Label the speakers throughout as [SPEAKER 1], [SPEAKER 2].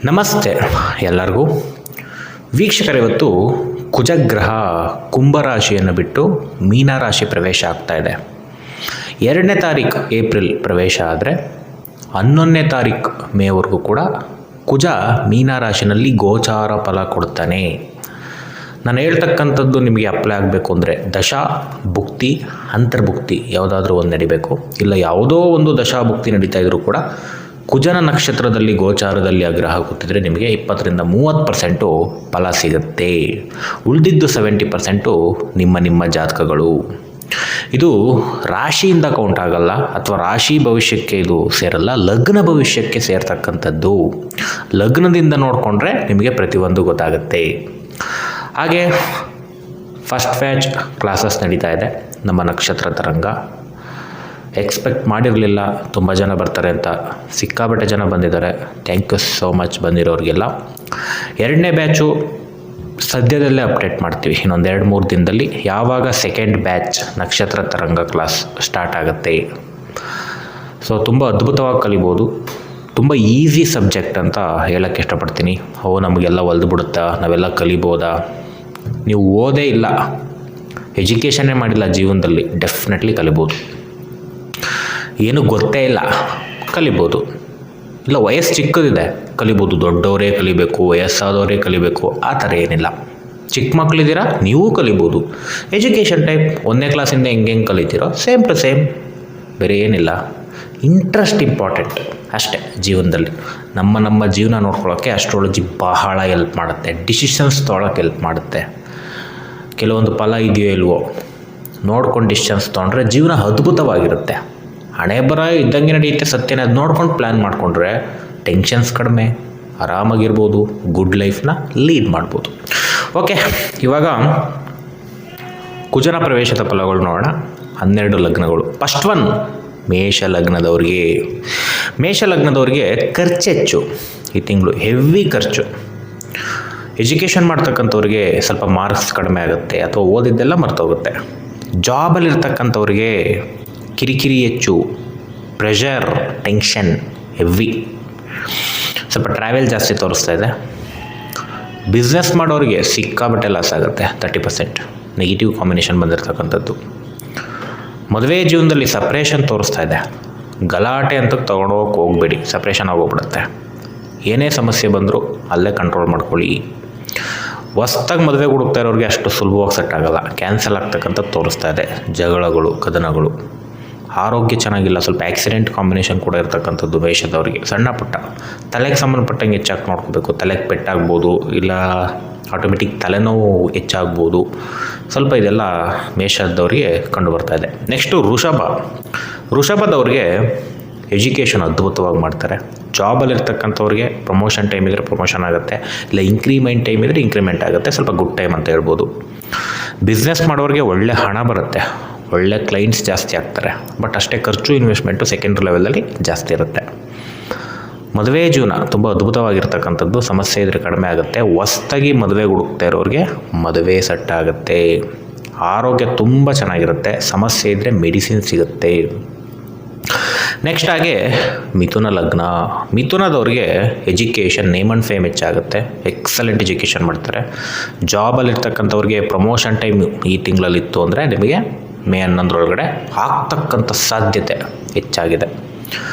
[SPEAKER 1] ನಮಸ್ತೆ ಎಲ್ಲರಿಗೂ. ವೀಕ್ಷಕರು, ಇವತ್ತು ಕುಜಗ್ರಹ ಕುಂಭರಾಶಿಯನ್ನು ಬಿಟ್ಟು ಮೀನರಾಶಿ ಪ್ರವೇಶ ಆಗ್ತಾ ಇದೆ. 2ನೇ ತಾರೀಕು ಏಪ್ರಿಲ್ ಪ್ರವೇಶ ಆದರೆ 11ನೇ ತಾರೀಕು ಮೇವರೆಗೂ ಕೂಡ ಕುಜ ಮೀನರಾಶಿನಲ್ಲಿ ಗೋಚಾರ ಫಲ ಕೊಡ್ತಾನೆ. ನಾನು ಹೇಳ್ತಕ್ಕಂಥದ್ದು ನಿಮಗೆ ಅಪ್ಲೈ ಆಗಬೇಕು ಅಂದರೆ ದಶಾ ಭುಕ್ತಿ ಅಂತರ್ಭುಕ್ತಿ ಯಾವುದಾದ್ರೂ ಒಂದು ನಡಿಬೇಕು. ಇಲ್ಲ ಯಾವುದೋ ಒಂದು ದಶಾ ಭುಕ್ತಿ ನಡೀತಾ ಇದ್ರೂ ಕೂಡ ಕುಜನ ನಕ್ಷತ್ರದಲ್ಲಿ ಗೋಚಾರದಲ್ಲಿ ಆ ಗ್ರಹ ಕೂತಿದ್ರೆ ನಿಮಗೆ 20-30% ಫಲ ಸಿಗುತ್ತೆ. ಉಳಿದಿದ್ದು 70% ನಿಮ್ಮ ಜಾತಕಗಳು. ಇದು ರಾಶಿಯಿಂದ ಕೌಂಟ್ ಆಗಲ್ಲ, ಅಥವಾ ರಾಶಿ ಭವಿಷ್ಯಕ್ಕೆ ಇದು ಸೇರಲ್ಲ, ಲಗ್ನ ಭವಿಷ್ಯಕ್ಕೆ ಸೇರ್ತಕ್ಕಂಥದ್ದು. ಲಗ್ನದಿಂದ ನೋಡಿಕೊಂಡ್ರೆ ನಿಮಗೆ ಪ್ರತಿಯೊಂದು ಗೊತ್ತಾಗುತ್ತೆ. ಹಾಗೆ ಫಸ್ಟ್ ಬ್ಯಾಚ್ ಕ್ಲಾಸಸ್ ನಡೀತಾ ಇದೆ ನಮ್ಮ ನಕ್ಷತ್ರ ತರಂಗ. ಎಕ್ಸ್ಪೆಕ್ಟ್ ಮಾಡಿರಲಿಲ್ಲ ತುಂಬ ಜನ ಬರ್ತಾರೆ ಅಂತ, ಸಿಕ್ಕಾಪಟ್ಟೆ ಜನ ಬಂದಿದ್ದಾರೆ. ಥ್ಯಾಂಕ್ ಯು ಸೋ ಮಚ್ ಬಂದಿರೋರಿಗೆಲ್ಲ. 2ನೇ ಬ್ಯಾಚು ಸದ್ಯದಲ್ಲೇ ಅಪ್ಡೇಟ್ ಮಾಡ್ತೀವಿ, ಇನ್ನೊಂದು 2-3 ದಿನದಲ್ಲಿ. ಯಾವಾಗ ಸೆಕೆಂಡ್ ಬ್ಯಾಚ್ ನಕ್ಷತ್ರ ತರಂಗ ಕ್ಲಾಸ್ ಸ್ಟಾರ್ಟ್ ಆಗುತ್ತೆ. ಸೊ ತುಂಬ ಅದ್ಭುತವಾಗಿ ಕಲಿಬೋದು. ತುಂಬ ಈಸಿ ಸಬ್ಜೆಕ್ಟ್ ಅಂತ ಹೇಳೋಕ್ಕೆ ಇಷ್ಟಪಡ್ತೀನಿ. ನಮಗೆಲ್ಲ ಒಲ್ದು ಬಿಡುತ್ತಾ, ನಾವೆಲ್ಲ ಕಲಿಬೋದಾ? ನೀವು ಓದೇ ಇಲ್ಲ, ಎಜುಕೇಷನ್ನೇ ಮಾಡಿಲ್ಲ ಜೀವನದಲ್ಲಿ, ಡೆಫಿನೆಟ್ಲಿ ಕಲಿಬೋದು. ಏನೂ ಗೊತ್ತೇ ಇಲ್ಲ, ಕಲಿಬೋದು. ಇಲ್ಲ ವಯಸ್ಸು ಚಿಕ್ಕದಿದೆ, ಕಲಿಬೋದು. ದೊಡ್ಡವರೇ ಕಲಿಬೇಕು, ವಯಸ್ಸಾದವರೇ ಕಲಿಬೇಕು ಆ ಥರ ಏನಿಲ್ಲ. ಚಿಕ್ಕ ಮಕ್ಕಳಿದ್ದೀರಾ, ನೀವೂ ಕಲಿಬೋದು. ಎಜುಕೇಷನ್ ಟೈಪ್ 1ನೇ ಕ್ಲಾಸಿಂದ ಹೆಂಗೆ ಕಲಿತೀರೋ ಸೇಮ್ ಟು ಸೇಮ್, ಬೇರೆ ಏನಿಲ್ಲ. ಇಂಟ್ರೆಸ್ಟ್ ಇಂಪಾರ್ಟೆಂಟ್ ಅಷ್ಟೇ ಜೀವನದಲ್ಲಿ. ನಮ್ಮ ಜೀವನ ನೋಡ್ಕೊಳ್ಳೋಕ್ಕೆ ಅಸ್ಟ್ರಾಲಜಿ ಬಹಳ ಹೆಲ್ಪ್ ಮಾಡುತ್ತೆ. ಡಿಸಿಷನ್ಸ್ ತೊಗೊಳಕ್ಕೆ ಹೆಲ್ಪ್ ಮಾಡುತ್ತೆ. ಕೆಲವೊಂದು ಫಲ ಇದೆಯೋ ಇಲ್ವೋ ನೋಡ್ಕೊಂಡು ಡಿಸಿಷನ್ಸ್ ತೊಗೊಂಡ್ರೆ ಜೀವನ ಅದ್ಭುತವಾಗಿರುತ್ತೆ. ಹಣೆ ಬರ ಇದ್ದಂಗೆ ನಡೆಯುತ್ತೆ, ಸತ್ಯನ ಅದು ನೋಡ್ಕೊಂಡು ಪ್ಲ್ಯಾನ್ ಮಾಡಿಕೊಂಡ್ರೆ ಟೆನ್ಷನ್ಸ್ ಕಡಿಮೆ, ಆರಾಮಾಗಿರ್ಬೋದು, ಗುಡ್ ಲೈಫ್ನ ಲೀಡ್ ಮಾಡ್ಬೋದು. ಓಕೆ, ಇವಾಗ ಕುಜನ ಪ್ರವೇಶದ ಫಲಗಳು ನೋಡೋಣ. 12 ಲಗ್ನಗಳು. ಫಸ್ಟ್ ಒನ್ ಮೇಷ ಲಗ್ನದವ್ರಿಗೆ. ಮೇಷ ಲಗ್ನದವ್ರಿಗೆ ಖರ್ಚು ಹೆಚ್ಚು ಈ ತಿಂಗಳು, ಹೆವಿ ಖರ್ಚು. ಎಜುಕೇಷನ್ ಮಾಡ್ತಕ್ಕಂಥವ್ರಿಗೆ ಸ್ವಲ್ಪ ಮಾರ್ಕ್ಸ್ ಕಡಿಮೆ ಆಗುತ್ತೆ, ಅಥವಾ ಓದಿದ್ದೆಲ್ಲ ಮರ್ತೋಗುತ್ತೆ. ಜಾಬಲ್ಲಿರ್ತಕ್ಕಂಥವ್ರಿಗೆ ಕಿರಿಕಿರಿ ಹೆಚ್ಚು, ಪ್ರೆಷರ್, ಟೆನ್ಷನ್ ಹೆವಿ. ಸ್ವಲ್ಪ ಟ್ರಾವೆಲ್ ಜಾಸ್ತಿ ತೋರಿಸ್ತಾ ಇದೆ. ಬಿಸ್ನೆಸ್ ಮಾಡೋರಿಗೆ ಸಿಕ್ಕಾಬಟ್ಟೆ ಲಾಸ್ ಆಗುತ್ತೆ. 30% ನೆಗೆಟಿವ್ ಕಾಂಬಿನೇಷನ್ ಬಂದಿರತಕ್ಕಂಥದ್ದು. ಮದುವೆ ಜೀವನದಲ್ಲಿ ಸಪ್ರೇಷನ್ ತೋರಿಸ್ತಾ ಇದೆ. ಗಲಾಟೆ ಅಂತ ತೊಗೊಂಡೋಗಕ್ಕೆ ಹೋಗಬೇಡಿ, ಸಪ್ರೇಷನ್ ಆಗೋಗ್ಬಿಡುತ್ತೆ. ಏನೇ ಸಮಸ್ಯೆ ಬಂದರೂ ಅಲ್ಲೇ ಕಂಟ್ರೋಲ್ ಮಾಡ್ಕೊಳ್ಳಿ. ಹೊಸ್ದಾಗಿ ಮದುವೆಗೆ ಹುಡುಕ್ತಾ ಇರೋರಿಗೆ ಅಷ್ಟು ಸುಲಭವಾಗಿ ಸೆಟ್ ಆಗೋಲ್ಲ, ಕ್ಯಾನ್ಸಲ್ ಆಗ್ತಕ್ಕಂಥದ್ದು ತೋರಿಸ್ತಾ ಇದೆ. ಜಗಳಗಳು, ಕದನಗಳು. ಆರೋಗ್ಯ ಚೆನ್ನಾಗಿಲ್ಲ, ಸ್ವಲ್ಪ ಆಕ್ಸಿಡೆಂಟ್ ಕಾಂಬಿನೇಷನ್ ಕೂಡ ಇರ್ತಕ್ಕಂಥದ್ದು ಮೇಷದವರಿಗೆ. ಸಣ್ಣ ಪುಟ್ಟ ತಲೆಗೆ ಸಂಬಂಧಪಟ್ಟಂಗೆ ಹೆಚ್ಚಾಗಿ ನೋಡ್ಕೋಬೇಕು. ತಲೆಗೆ ಪೆಟ್ಟಾಗ್ಬೋದು, ಇಲ್ಲ ಆಟೋಮೆಟಿಕ್ ತಲೆನೋವು ಹೆಚ್ಚಾಗ್ಬೋದು. ಸ್ವಲ್ಪ ಇದೆಲ್ಲ ಮೇಷದವರಿಗೆ ಕಂಡು ಬರ್ತಾ ಇದೆ. ನೆಕ್ಸ್ಟು ಋಷಭದವ್ರಿಗೆ ಎಜುಕೇಷನ್ ಅದ್ಭುತವಾಗಿ ಮಾಡ್ತಾರೆ. ಜಾಬಲ್ಲಿರ್ತಕ್ಕಂಥವ್ರಿಗೆ ಪ್ರಮೋಷನ್ ಟೈಮ್ ಇದ್ದರೆ ಪ್ರಮೋಷನ್ ಆಗುತ್ತೆ, ಇಲ್ಲ ಇಂಕ್ರಿಮೆಂಟ್ ಟೈಮ್ ಇದ್ದರೆ ಇಂಕ್ರಿಮೆಂಟ್ ಆಗುತ್ತೆ. ಸ್ವಲ್ಪ ಗುಡ್ ಟೈಮ್ ಅಂತ ಹೇಳ್ಬೋದು. ಬಿಸ್ನೆಸ್ ಮಾಡೋರಿಗೆ ಒಳ್ಳೆ ಹಣ ಬರುತ್ತೆ, ಒಳ್ಳೆ ಕ್ಲೈಂಟ್ಸ್ ಜಾಸ್ತಿ ಆಗ್ತಾರೆ. ಬಟ್ ಅಷ್ಟೇ ಖರ್ಚು, ಇನ್ವೆಸ್ಟ್ಮೆಂಟು ಸೆಕೆಂಡ್ರಿ ಲೆವೆಲಲ್ಲಿ ಜಾಸ್ತಿ ಇರುತ್ತೆ. ಮದುವೆ ಜೀವನ ತುಂಬ ಅದ್ಭುತವಾಗಿರ್ತಕ್ಕಂಥದ್ದು. ಸಮಸ್ಯೆ ಇದ್ದರೆ ಕಡಿಮೆ ಆಗುತ್ತೆ. ಹೊಸ್ದಾಗಿ ಮದುವೆಗೆ ಹುಡುಕ್ತಾ ಇರೋರಿಗೆ ಮದುವೆ ಸೆಟ್ ಆಗುತ್ತೆ. ಆರೋಗ್ಯ ತುಂಬ ಚೆನ್ನಾಗಿರುತ್ತೆ. ಸಮಸ್ಯೆ ಇದ್ದರೆ ಮೆಡಿಸಿನ್ ಸಿಗುತ್ತೆ. ನೆಕ್ಸ್ಟ್ ಹಾಗೆ ಮಿಥುನದವ್ರಿಗೆ ಎಜುಕೇಷನ್, ನೇಮ್ ಆ್ಯಂಡ್ ಫೇಮ್ ಹೆಚ್ಚಾಗುತ್ತೆ. ಎಕ್ಸಲೆಂಟ್ ಎಜುಕೇಷನ್ ಮಾಡ್ತಾರೆ. ಜಾಬಲ್ಲಿರ್ತಕ್ಕಂಥವ್ರಿಗೆ ಪ್ರಮೋಷನ್ ಟೈಮ್ ಈ ತಿಂಗಳಲ್ಲಿತ್ತು ಅಂದರೆ ನಿಮಗೆ ಮೇ 11 ಆಗ್ತಕ್ಕಂಥ ಸಾಧ್ಯತೆ ಹೆಚ್ಚಾಗಿದೆ.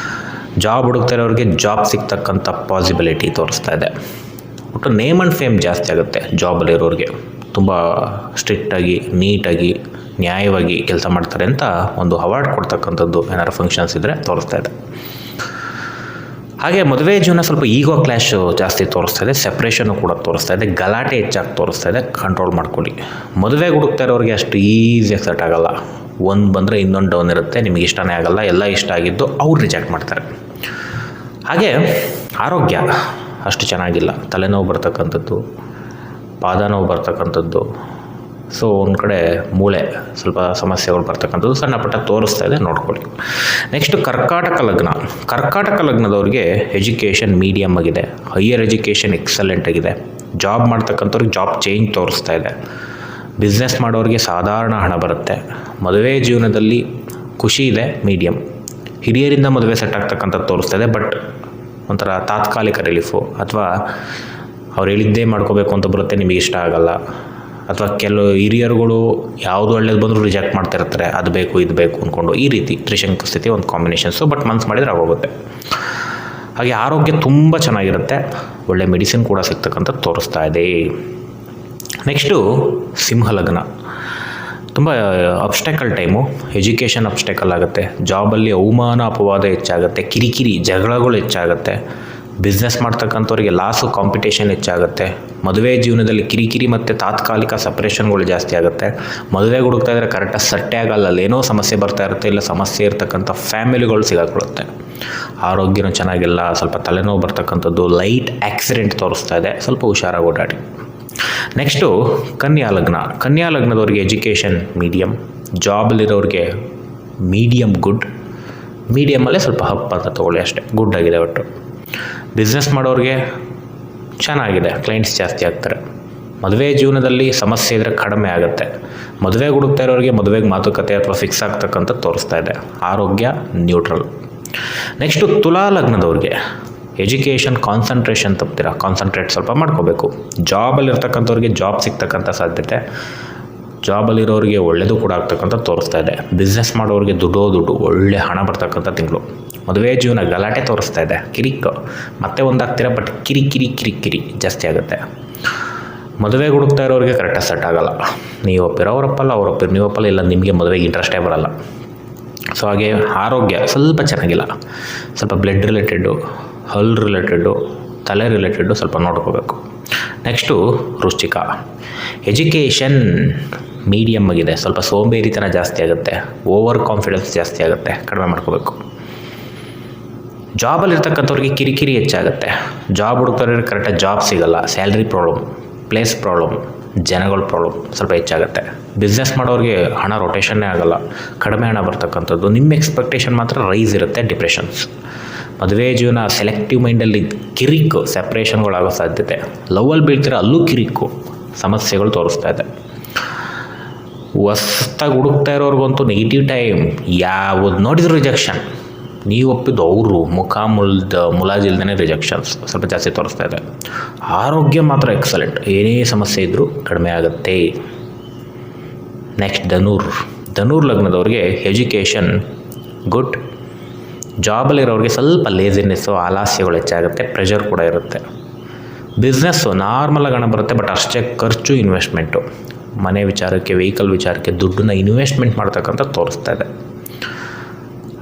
[SPEAKER 1] ಜಾಬ್ ಹುಡುಕ್ತಾ ಇರೋರಿಗೆ ಜಾಬ್ ಸಿಗ್ತಕ್ಕಂಥ ಪಾಸಿಬಿಲಿಟಿ ತೋರಿಸ್ತಾ ಇದೆ. ಒಟ್ಟು ನೇಮ್ ಆ್ಯಂಡ್ ಫೇಮ್ ಜಾಸ್ತಿ ಆಗುತ್ತೆ. ಜಾಬಲ್ಲಿರೋರಿಗೆ ತುಂಬ ಸ್ಟ್ರಿಕ್ಟಾಗಿ, ನೀಟಾಗಿ, ನ್ಯಾಯವಾಗಿ ಕೆಲಸ ಮಾಡ್ತಾರೆ ಅಂತ ಒಂದು ಅವಾರ್ಡ್ ಕೊಡ್ತಕ್ಕಂಥದ್ದು ಏನಾರು ಫಂಕ್ಷನ್ಸ್ ಇದ್ದರೆ ತೋರಿಸ್ತಾ ಇದೆ. ಹಾಗೆ ಮದುವೆ ಜೀವನ ಸ್ವಲ್ಪ ಈಗೋ ಕ್ಲ್ಯಾಶು ಜಾಸ್ತಿ ತೋರಿಸ್ತಾ ಇದೆ. ಸೆಪ್ರೇಷನ್ನು ಕೂಡ ತೋರಿಸ್ತಾ ಇದೆ. ಗಲಾಟೆ ಹೆಚ್ಚಾಗಿ ತೋರಿಸ್ತಾ ಇದೆ. ಕಂಟ್ರೋಲ್ ಮಾಡ್ಕೊಳ್ಳಿ. ಮದುವೆಗೆ ಹುಡುಕ್ತಾ ಇರೋರಿಗೆ ಅಷ್ಟು ಈಸಿಯಾಗಿ ಸೆಟ್ ಆಗೋಲ್ಲ. ಒಂದು ಬಂದರೆ ಇನ್ನೊಂದು ಡೌನ್ ಇರುತ್ತೆ. ನಿಮಗೆ ಇಷ್ಟನೇ ಆಗಲ್ಲ. ಎಲ್ಲ ಇಷ್ಟ ಆಗಿದ್ದು ಅವ್ರು ರಿಜೆಕ್ಟ್ ಮಾಡ್ತಾರೆ. ಹಾಗೆ ಆರೋಗ್ಯ ಅಷ್ಟು ಚೆನ್ನಾಗಿಲ್ಲ. ತಲೆನೋವು ಬರ್ತಕ್ಕಂಥದ್ದು, ಪಾದ ನೋವು ಬರ್ತಕ್ಕಂಥದ್ದು. ಸೊ ಒಂದು ಕಡೆ ಮೂಳೆ ಸ್ವಲ್ಪ ಸಮಸ್ಯೆಗಳು ಬರ್ತಕ್ಕಂಥದ್ದು ಸಣ್ಣ ಪುಟ್ಟ ತೋರಿಸ್ತಾ ಇದೆ, ನೋಡ್ಕೊಳ್ಳಿ. ನೆಕ್ಸ್ಟು ಕರ್ಕಾಟಕ ಲಗ್ನದವ್ರಿಗೆ ಎಜುಕೇಷನ್ ಮೀಡಿಯಮ್ ಆಗಿದೆ. ಹೈಯರ್ ಎಜುಕೇಷನ್ ಎಕ್ಸಲೆಂಟ್ ಆಗಿದೆ. ಜಾಬ್ ಮಾಡ್ತಕ್ಕಂಥವ್ರಿಗೆ ಜಾಬ್ ಚೇಂಜ್ ತೋರಿಸ್ತಾ ಇದೆ. ಬಿಸ್ನೆಸ್ ಮಾಡೋರಿಗೆ ಸಾಧಾರಣ ಹಣ ಬರುತ್ತೆ. ಮದುವೆ ಜೀವನದಲ್ಲಿ ಖುಷಿ ಇದೆ, ಮೀಡಿಯಮ್. ಹಿರಿಯರಿಂದ ಮದುವೆ ಸೆಟ್ ಆಗ್ತಕ್ಕಂಥದ್ದು ತೋರಿಸ್ತಾ ಇದೆ. ಬಟ್ ಒಂಥರ ತಾತ್ಕಾಲಿಕ ರಿಲೀಫು, ಅಥವಾ ಅವ್ರು ಹೇಳಿದ್ದೇ ಮಾಡ್ಕೋಬೇಕು ಅಂತ ಬರುತ್ತೆ, ನಿಮಗೆ ಇಷ್ಟ ಆಗಲ್ಲ. ಅಥವಾ ಕೆಲವು ಹಿರಿಯರುಗಳು ಯಾವುದು ಒಳ್ಳೇದು ಬಂದರೂ ರಿಜೆಕ್ಟ್ ಮಾಡ್ತಿರ್ತಾರೆ, ಅದು ಬೇಕು ಇದು ಬೇಕು ಅಂದ್ಕೊಂಡು. ಈ ರೀತಿ ತ್ರಿಶಂಕು ಸ್ಥಿತಿ ಒಂದು ಕಾಂಬಿನೇಷನ್ಸು, ಬಟ್ ಮನ್ಸು ಮಾಡಿದರೆ ಆಗೋಗುತ್ತೆ. ಹಾಗೆ ಆರೋಗ್ಯ ತುಂಬ ಚೆನ್ನಾಗಿರುತ್ತೆ, ಒಳ್ಳೆ ಮೆಡಿಸಿನ್ ಕೂಡ ಸಿಗ್ತಕ್ಕಂಥ ತೋರಿಸ್ತಾ ಇದೆ. ನೆಕ್ಸ್ಟು ಸಿಂಹಲಗ್ನ. ತುಂಬ ಅಬ್ಸ್ಟೆಕಲ್ ಟೈಮು, ಎಜುಕೇಷನ್ ಅಬ್ಸ್ಟೆಕಲ್ ಆಗುತ್ತೆ, ಜಾಬಲ್ಲಿ ಅವಮಾನ ಅಪವಾದ ಹೆಚ್ಚಾಗುತ್ತೆ, ಕಿರಿಕಿರಿ ಜಗಳಗಳು ಹೆಚ್ಚಾಗುತ್ತೆ, ಬಿಸ್ನೆಸ್ ಮಾಡ್ತಕ್ಕಂಥವ್ರಿಗೆ ಲಾಸು ಕಾಂಪಿಟೇಷನ್ ಹೆಚ್ಚಾಗುತ್ತೆ, ಮದುವೆ ಜೀವನದಲ್ಲಿ ಕಿರಿಕಿರಿ ಮತ್ತು ತಾತ್ಕಾಲಿಕ ಸಪ್ರೇಷನ್ಗಳು ಜಾಸ್ತಿ ಆಗುತ್ತೆ, ಮದುವೆಗೆ ಹುಡುಕ್ತಾ ಇದ್ದರೆ ಕರೆಕ್ಟಾಗಿ ಸಟ್ಟೆ ಆಗಲ್ಲ, ಅಲ್ಲೇನೋ ಸಮಸ್ಯೆ ಬರ್ತಾ ಇರುತ್ತೆ, ಇಲ್ಲ ಸಮಸ್ಯೆ ಇರ್ತಕ್ಕಂಥ ಫ್ಯಾಮಿಲಿಗಳು ಸಿಗಾಕೊಳ್ಳುತ್ತೆ. ಆರೋಗ್ಯನೂ ಚೆನ್ನಾಗಿಲ್ಲ, ಸ್ವಲ್ಪ ತಲೆನೋವು ಬರ್ತಕ್ಕಂಥದ್ದು, ಲೈಟ್ ಆಕ್ಸಿಡೆಂಟ್ ತೋರಿಸ್ತಾ ಇದೆ, ಸ್ವಲ್ಪ ಹುಷಾರಾಗಿ ಓಡಾಡಿ. ನೆಕ್ಸ್ಟು ಕನ್ಯಾ ಲಗ್ನ. ಕನ್ಯಾ ಲಗ್ನದವ್ರಿಗೆ ಎಜುಕೇಷನ್ ಮೀಡಿಯಮ್, ಜಾಬಲ್ಲಿರೋರಿಗೆ ಮೀಡಿಯಮ್ ಗುಡ್, ಮೀಡಿಯಮಲ್ಲೇ ಸ್ವಲ್ಪ ಹಪ್ ಅಂತ ತೊಗೊಳ್ಳಿ ಅಷ್ಟೇ, ಗುಡ್ ಆಗಿದೆ ಒಟ್ಟು. ಬಿಸ್ನೆಸ್ ಮಾಡೋರಿಗೆ ಚೆನ್ನಾಗಿದೆ, ಕ್ಲೈಂಟ್ಸ್ ಜಾಸ್ತಿ ಆಗ್ತಾರೆ. ಮದುವೆ ಜೀವನದಲ್ಲಿ ಸಮಸ್ಯೆ ಇದ್ದರೆ ಕಡಿಮೆ ಆಗುತ್ತೆ. ಮದುವೆಗೆ ಹುಡುಕ್ತಾ ಇರೋರಿಗೆ ಮದುವೆಗೆ ಮಾತುಕತೆ ಅಥವಾ ಫಿಕ್ಸ್ ಆಗ್ತಕ್ಕಂಥ ತೋರಿಸ್ತಾ ಇದೆ. ಆರೋಗ್ಯ ನ್ಯೂಟ್ರಲ್. ನೆಕ್ಸ್ಟು ತುಲಾ ಲಗ್ನದವ್ರಿಗೆ ಎಜುಕೇಷನ್ ಕಾನ್ಸಂಟ್ರೇಷನ್ ತಪ್ತೀರಾ, ಕಾನ್ಸಂಟ್ರೇಟ್ ಸ್ವಲ್ಪ ಮಾಡ್ಕೋಬೇಕು. ಜಾಬಲ್ಲಿರ್ತಕ್ಕಂಥವ್ರಿಗೆ ಜಾಬ್ ಸಿಗ್ತಕ್ಕಂಥ ಸಾಧ್ಯತೆ, ಜಾಬಲ್ಲಿರೋರಿಗೆ ಒಳ್ಳೆಯದು ಕೂಡ ಆಗ್ತಕ್ಕಂಥ ತೋರಿಸ್ತಾ ಇದೆ. ಬಿಸ್ನೆಸ್ ಮಾಡೋರಿಗೆ ದುಡ್ಡು ಒಳ್ಳೆ ಹಣ ಬರ್ತಕ್ಕಂಥ ತಿಂಗಳು. ಮದುವೆ ಜೀವನ ಗಲಾಟೆ ತೋರಿಸ್ತಾ ಇದೆ, ಕಿರಿಕ್ ಮತ್ತೆ ಒಂದಾಗ್ತೀರ, ಬಟ್ ಕಿರಿಕಿರಿ ಜಾಸ್ತಿ ಆಗುತ್ತೆ. ಮದುವೆಗೆ ಹುಡುಕ್ತಾ ಇರೋರಿಗೆ ಕರೆಕ್ಟಾಗಿ ಸೆಟ್ ಆಗಲ್ಲ, ನೀವು ಒಪ್ಪಿರೋ ಅವರಪ್ಪಲ್ಲ, ಅವರೊಪ್ಪಿರೋ ನೀವು ಒಪ್ಪಲ್ಲ, ಇಲ್ಲ ನಿಮಗೆ ಮದುವೆಗೆ ಇಂಟ್ರೆಸ್ಟೇ ಬರಲ್ಲ. ಸೊ ಹಾಗೆ ಆರೋಗ್ಯ ಸ್ವಲ್ಪ ಚೆನ್ನಾಗಿಲ್ಲ, ಸ್ವಲ್ಪ ಬ್ಲಡ್ ರಿಲೇಟೆಡ್ಡು, ಹಲ್ ರಿಲೇಟೆಡ್ಡು, ತಲೆ ರಿಲೇಟೆಡ್ಡು ಸ್ವಲ್ಪ ನೋಡ್ಕೋಬೇಕು. ನೆಕ್ಸ್ಟು ವೃಶ್ಚಿಕ. ಎಜುಕೇಷನ್ ಮೀಡಿಯಮ್ ಆಗಿದೆ, ಸ್ವಲ್ಪ ಸೋಂಬೇರಿತನ ಜಾಸ್ತಿ ಆಗುತ್ತೆ, ಓವರ್ ಕಾನ್ಫಿಡೆನ್ಸ್ ಜಾಸ್ತಿ ಆಗುತ್ತೆ, ಕಡಿಮೆ ಮಾಡ್ಕೋಬೇಕು. ಜಾಬಲ್ಲಿರ್ತಕ್ಕಂಥವ್ರಿಗೆ ಕಿರಿಕಿರಿ ಹೆಚ್ಚಾಗುತ್ತೆ, ಜಾಬ್ ಹುಡುಕ್ತಾರೆ ಕರೆಕ್ಟಾಗಿ ಜಾಬ್ ಸಿಗಲ್ಲ, ಸ್ಯಾಲ್ರಿ ಪ್ರಾಬ್ಲಮ್, ಪ್ಲೇಸ್ ಪ್ರಾಬ್ಲಮ್, ಜನಗಳ ಪ್ರಾಬ್ಲಮ್ ಸ್ವಲ್ಪ ಹೆಚ್ಚಾಗುತ್ತೆ. ಬಿಸ್ನೆಸ್ ಮಾಡೋರಿಗೆ ಹಣ ರೊಟೇಷನ್ನೇ ಆಗಲ್ಲ, ಕಡಿಮೆ ಹಣ ಬರ್ತಕ್ಕಂಥದ್ದು. ನಿಮ್ಮ ಎಕ್ಸ್ಪೆಕ್ಟೇಷನ್ ಮಾತ್ರ ರೈಸ್ ಇರುತ್ತೆ, ಡಿಪ್ರೆಷನ್ಸ್. ಮದುವೆ ಜೀವನ ಸೆಲೆಕ್ಟಿವ್ ಮೈಂಡಲ್ಲಿ ಕಿರಿಕು, ಸೆಪ್ರೇಷನ್ಗಳಾಗೋ ಸಾಧ್ಯತೆ. ಲವಲ್ಲಿ ಬೀಳ್ತೀರ, ಅಲ್ಲೂ ಕಿರಿಕು, ಸಮಸ್ಯೆಗಳು ತೋರಿಸ್ತಾ ಇದೆ. ಹೊಸ್ದಾಗಿ ಹುಡುಕ್ತಾ ಇರೋರ್ಗಂತೂ ನೆಗೆಟಿವ್ ಟೈಮ್, ಯಾವುದು ನೋಡಿದ್ರು ರಿಜೆಕ್ಷನ್. ನೀವು ಒಪ್ಪಿದ್ದು ಅವರು ಮುಲಾಜಿಲ್ದೇ ರಿಜೆಕ್ಷನ್ಸ್ ಸ್ವಲ್ಪ ಜಾಸ್ತಿ ತೋರಿಸ್ತಾ ಇದೆ. ಆರೋಗ್ಯ ಮಾತ್ರ ಎಕ್ಸಲೆಂಟ್, ಏನೇ ಸಮಸ್ಯೆ ಇದ್ದರೂ ಕಡಿಮೆ ಆಗುತ್ತೆ. ನೆಕ್ಸ್ಟ್ ಧನುರ್ ಲಗ್ನದವ್ರಿಗೆ ಎಜುಕೇಷನ್ ಗುಡ್, ಜಾಬಲ್ಲಿರೋರಿಗೆ ಸ್ವಲ್ಪ ಲೇಜಿನೆಸ್ಸು, ಆಲಸ್ಯಗಳು ಹೆಚ್ಚಾಗುತ್ತೆ, ಪ್ರೆಷರ್ ಕೂಡ ಇರುತ್ತೆ. ಬಿಸ್ನೆಸ್ಸು ನಾರ್ಮಲಾಗಿ ಹಣ ಬರುತ್ತೆ, ಬಟ್ ಅಷ್ಟೇ ಖರ್ಚು, ಇನ್ವೆಸ್ಟ್ಮೆಂಟು, ಮನೆ ವಿಚಾರಕ್ಕೆ, ವೆಹಿಕಲ್ ವಿಚಾರಕ್ಕೆ ದುಡ್ಡನ್ನ ಇನ್ವೆಸ್ಟ್ಮೆಂಟ್ ಮಾಡ್ತಕ್ಕಂಥ ತೋರಿಸ್ತಾ ಇದೆ.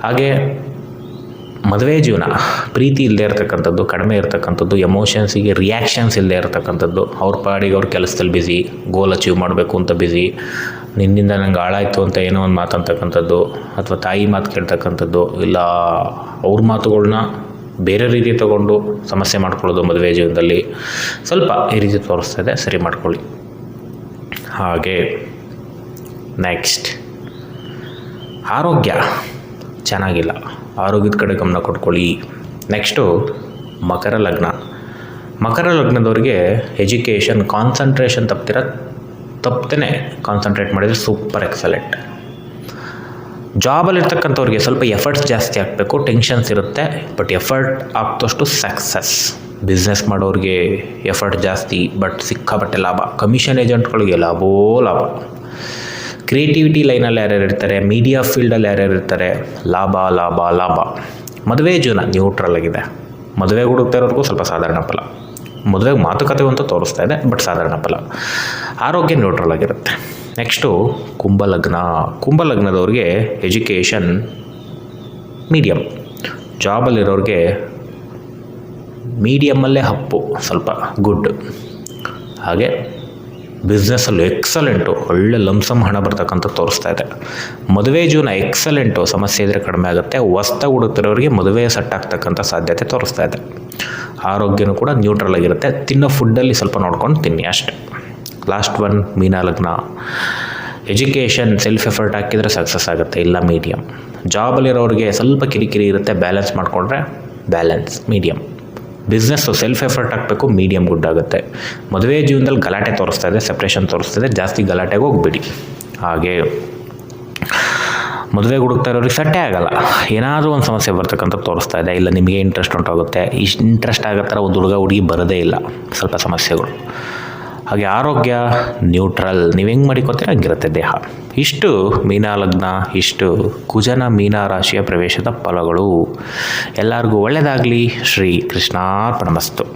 [SPEAKER 1] ಹಾಗೆ ಮದುವೆ ಜೀವನ ಪ್ರೀತಿ ಇಲ್ಲದೆ ಇರತಕ್ಕಂಥದ್ದು, ಕಡಿಮೆ ಇರತಕ್ಕಂಥದ್ದು, ಎಮೋಷನ್ಸಿಗೆ ರಿಯಾಕ್ಷನ್ಸ್ ಇಲ್ಲದೆ ಇರತಕ್ಕಂಥದ್ದು, ಅವ್ರ ಪಾಡಿಗೆ ಅವ್ರ ಕೆಲಸದಲ್ಲಿ ಬ್ಯುಸಿ, ಗೋಲ್ ಅಚೀವ್ ಮಾಡಬೇಕು ಅಂತ ಬ್ಯುಸಿ, ನಿನ್ನಿಂದ ನಂಗೆ ಹಾಳಾಯಿತು ಅಂತ ಏನೋ ಒಂದು ಮಾತಂತಕ್ಕಂಥದ್ದು, ಅಥವಾ ತಾಯಿ ಮಾತು ಕೇಳ್ತಕ್ಕಂಥದ್ದು, ಇಲ್ಲ ಅವ್ರ ಮಾತುಗಳನ್ನ ಬೇರೆ ರೀತಿ ತಗೊಂಡು ಸಮಸ್ಯೆ ಮಾಡ್ಕೊಳ್ಳೋದು ಮದುವೆ ಜೀವನದಲ್ಲಿ ಸ್ವಲ್ಪ ಈ ರೀತಿ ತೋರಿಸ್ತಾ ಇದೆ, ಸರಿ ಮಾಡ್ಕೊಳ್ಳಿ. ಹಾಗೆ ನೆಕ್ಸ್ಟ್ ಆರೋಗ್ಯ ಚೆನ್ನಾಗಿಲ್ಲ, ಆರೋಗ್ಯದ ಕಡೆ ಗಮನ ಕೊಟ್ಕೊಳ್ಳಿ. ನೆಕ್ಸ್ಟು ಮಕರ ಲಗ್ನದವ್ರಿಗೆ ಎಜುಕೇಷನ್ ಕಾನ್ಸಂಟ್ರೇಷನ್ ತಪ್ಪದೇ ಕಾನ್ಸಂಟ್ರೇಟ್ ಮಾಡಿದರೆ ಸೂಪರ್ ಎಕ್ಸಲೆಂಟ್. ಜಾಬಲ್ಲಿರ್ತಕ್ಕಂಥವ್ರಿಗೆ ಸ್ವಲ್ಪ ಎಫರ್ಟ್ಸ್ ಜಾಸ್ತಿ ಹಾಕಬೇಕು, ಟೆನ್ಷನ್ಸ್ ಇರುತ್ತೆ, ಬಟ್ ಎಫರ್ಟ್ ಆಗ್ತಷ್ಟು ಸಕ್ಸಸ್. ಬಿಸ್ನೆಸ್ ಮಾಡೋರಿಗೆ ಎಫರ್ಟ್ ಜಾಸ್ತಿ, ಬಟ್ ಸಿಕ್ಕಾಪಟ್ಟೆ ಲಾಭ. ಕಮಿಷನ್ ಏಜೆಂಟ್ಗಳಿಗೆ ಲಾಭ. ಕ್ರಿಯೇಟಿವಿಟಿ ಲೈನಲ್ಲಿ ಯಾರ್ಯಾರು ಇರ್ತಾರೆ, ಮೀಡಿಯಾ ಫೀಲ್ಡಲ್ಲಿ ಯಾರ್ಯಾರು ಇರ್ತಾರೆ, ಲಾಭ. ಮದುವೆ ಜೀವನ ನ್ಯೂಟ್ರಲ್ ಆಗಿದೆ, ಮದುವೆಗೆ ಹುಡುಕ್ತಾ ಇರೋರಿಗೂ ಸ್ವಲ್ಪ ಸಾಧಾರಣ ಫಲ. ಮದುವೆಗೆ ಮಾತುಕತೆ ಅಂತ ತೋರಿಸ್ತಾ ಇದೆ, ಬಟ್ ಸಾಧಾರಣ ಫಲ. ಆರೋಗ್ಯ ನ್ಯೂಟ್ರಲ್ ಆಗಿರುತ್ತೆ. ನೆಕ್ಸ್ಟು ಕುಂಭಲಗ್ನದವ್ರಿಗೆ ಎಜುಕೇಷನ್ ಮೀಡಿಯಮ್, ಜಾಬಲ್ಲಿರೋರಿಗೆ ಮೀಡಿಯಮ್ಮಲ್ಲೇ ಹಪ್ಪು, ಸ್ವಲ್ಪ ಗುಡ್. ಹಾಗೆ ಬಿಸ್ನೆಸ್ಸಲ್ಲೂ ಎಕ್ಸಲೆಂಟು, ಒಳ್ಳೆ ಲಂಸಮ್ ಹಣ ಬರ್ತಕ್ಕಂಥ ತೋರಿಸ್ತಾ ಇದೆ. ಮದುವೆ ಜೀವನ ಎಕ್ಸಲೆಂಟು, ಸಮಸ್ಯೆ ಇದ್ದರೆ ಕಡಿಮೆ ಆಗುತ್ತೆ. ಹೊಸ್ದಾಗಿ ಹುಡುಕ್ತಿರೋರಿಗೆ ಮದುವೆ ಸೆಟ್ ಆಗ್ತಕ್ಕಂಥ ಸಾಧ್ಯತೆ ತೋರಿಸ್ತಾ ಇದೆ. ಆರೋಗ್ಯನೂ ಕೂಡ ನ್ಯೂಟ್ರಲ್ ಆಗಿರುತ್ತೆ, ತಿನ್ನೋ ಫುಡ್ಡಲ್ಲಿ ಸ್ವಲ್ಪ ನೋಡ್ಕೊಂಡು ತಿನ್ನಿ ಅಷ್ಟೆ. ಲಾಸ್ಟ್ ಒನ್ ಮೀನ ಲಗ್ನ. ಎಜುಕೇಷನ್ ಸೆಲ್ಫ್ ಎಫರ್ಟ್ ಹಾಕಿದರೆ ಸಕ್ಸಸ್ ಆಗುತ್ತೆ, ಇಲ್ಲ ಮೀಡಿಯಮ್. ಜಾಬಲ್ಲಿರೋರಿಗೆ ಸ್ವಲ್ಪ ಕಿರಿಕಿರಿ ಇರುತ್ತೆ, ಬ್ಯಾಲೆನ್ಸ್ ಮಾಡಿಕೊಂಡ್ರೆ ಮೀಡಿಯಮ್. ಬಿಸ್ನೆಸ್ಸು ಸೆಲ್ಫ್ ಎಫರ್ಟ್ ಹಾಕಬೇಕು, ಮೀಡಿಯಮ್ ಗುಡ್ ಆಗುತ್ತೆ. ಮದುವೆ ಜೀವನದಲ್ಲಿ ಗಲಾಟೆ ತೋರಿಸ್ತಾ ಇದೆ, ಸೆಪ್ರೇಷನ್ ತೋರಿಸ್ತಾ ಇದೆ, ಜಾಸ್ತಿ ಗಲಾಟೆಗೆ ಹೋಗ್ಬಿಡಿ. ಹಾಗೆ ಮದುವೆ ಹುಡುಕ್ತಾ ಇರೋರಿಗೆ ಸೆಟ್ಟೇ ಆಗಲ್ಲ, ಏನಾದರೂ ಒಂದು ಸಮಸ್ಯೆ ಬರ್ತಕ್ಕಂಥ ತೋರಿಸ್ತಾ ಇದೆ. ಇಲ್ಲ ನಿಮಗೆ ಇಂಟ್ರೆಸ್ಟ್ ಉಂಟಾಗುತ್ತೆ, ಇಂಟ್ರೆಸ್ಟ್ ಆಗೋ ಥರ ಒಂದು ಹುಡುಗಿ ಬರೋದೇ ಇಲ್ಲ, ಸ್ವಲ್ಪ ಸಮಸ್ಯೆಗಳು. ಹಾಗೆ ಆರೋಗ್ಯ ನ್ಯೂಟ್ರಲ್, ನೀವು ಹೆಂಗೆ ಮಾಡಿಕೊತೀರ ಹಂಗಿರುತ್ತೆ ದೇಹ. ಇಷ್ಟು ಮೀನ ಲಗ್ನ, ಇಷ್ಟು ಕುಜನ ಮೀನ ರಾಶಿಯ ಪ್ರವೇಶದ ಫಲಗಳು. ಎಲ್ಲರಿಗೂ ಒಳ್ಳೆಯದಾಗಲಿ. ಶ್ರೀ ಕೃಷ್ಣಾರ್ಪಣಮಸ್ತು.